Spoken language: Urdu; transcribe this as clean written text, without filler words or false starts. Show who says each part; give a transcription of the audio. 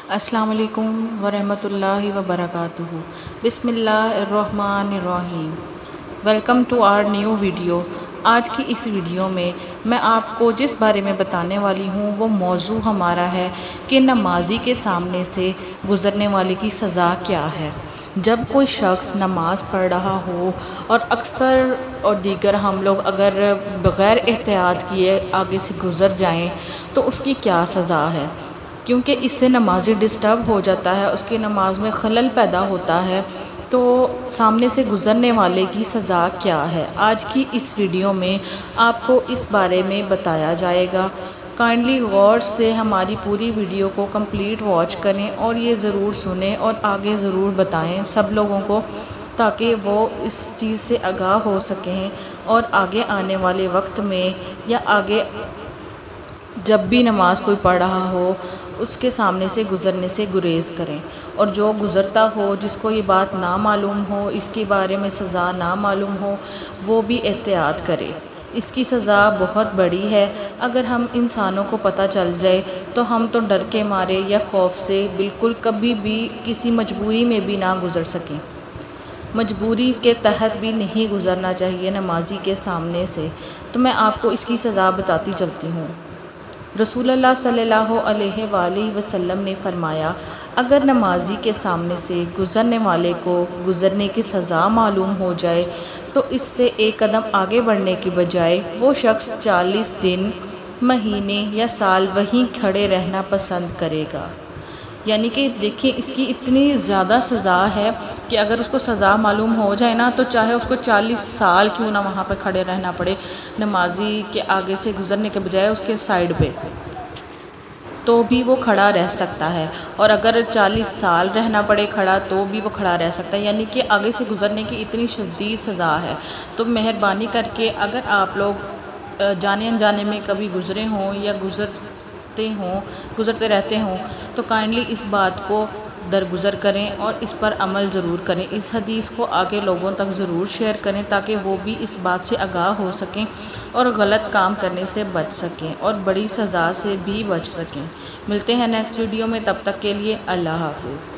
Speaker 1: السلام علیکم ورحمۃ اللہ وبرکاتہ۔ بسم اللہ الرحمن الرحیم۔ Welcome to our new video. آج کی اس ویڈیو میں آپ کو جس بارے میں بتانے والی ہوں وہ موضوع ہمارا ہے کہ نمازی کے سامنے سے گزرنے والے کی سزا کیا ہے۔ جب کوئی شخص نماز پڑھ رہا ہو اور اکثر اور دیگر ہم لوگ اگر بغیر احتیاط کیے آگے سے گزر جائیں تو اس کی کیا سزا ہے، کیونکہ اس سے نمازی ڈسٹرب ہو جاتا ہے، اس کی نماز میں خلل پیدا ہوتا ہے۔ تو سامنے سے گزرنے والے کی سزا کیا ہے، آج کی اس ویڈیو میں آپ کو اس بارے میں بتایا جائے گا۔ کائنڈلی غور سے ہماری پوری ویڈیو کو کمپلیٹ واچ کریں اور یہ ضرور سنیں اور آگے ضرور بتائیں سب لوگوں کو، تاکہ وہ اس چیز سے آگاہ ہو سکیں اور آگے آنے والے وقت میں یا آگے جب بھی نماز کوئی پڑھ رہا ہو اس کے سامنے سے گزرنے سے گریز کریں، اور جو گزرتا ہو جس کو یہ بات نہ معلوم ہو، اس کے بارے میں سزا نہ معلوم ہو، وہ بھی احتیاط کرے۔ اس کی سزا بہت بڑی ہے۔ اگر ہم انسانوں کو پتہ چل جائے تو ہم تو ڈر کے مارے یا خوف سے بالکل کبھی بھی کسی مجبوری میں بھی نہ گزر سکیں۔ مجبوری کے تحت بھی نہیں گزرنا چاہیے نمازی کے سامنے سے۔ تو میں آپ کو اس کی سزا بتاتی چلتی ہوں۔ رسول اللہ صلی اللہ علیہ وآلہ وسلم نے فرمایا، اگر نمازی کے سامنے سے گزرنے والے کو گزرنے کی سزا معلوم ہو جائے تو اس سے ایک قدم آگے بڑھنے کی بجائے وہ شخص 40 دن، مہینے یا سال وہیں کھڑے رہنا پسند کرے گا۔ یعنی کہ دیکھیں اس کی اتنی زیادہ سزا ہے کہ اگر اس کو سزا معلوم ہو جائے نا تو چاہے اس کو 40 سال کیوں نہ وہاں پہ کھڑے رہنا پڑے، نمازی کے آگے سے گزرنے کے بجائے اس کے سائیڈ پہ، تو بھی وہ کھڑا رہ سکتا ہے، اور اگر 40 سال رہنا پڑے کھڑا تو بھی وہ کھڑا رہ سکتا ہے۔ یعنی کہ آگے سے گزرنے کی اتنی شدید سزا ہے۔ تو مہربانی کر کے اگر آپ لوگ جانے انجانے میں کبھی گزرے ہوں یا گزرتے رہتے ہوں تو کائنڈلی اس بات کو درگزر کریں اور اس پر عمل ضرور کریں۔ اس حدیث کو آگے لوگوں تک ضرور شیئر کریں تاکہ وہ بھی اس بات سے آگاہ ہو سکیں اور غلط کام کرنے سے بچ سکیں اور بڑی سزا سے بھی بچ سکیں۔ ملتے ہیں نیکسٹ ویڈیو میں، تب تک کے لیے اللہ حافظ۔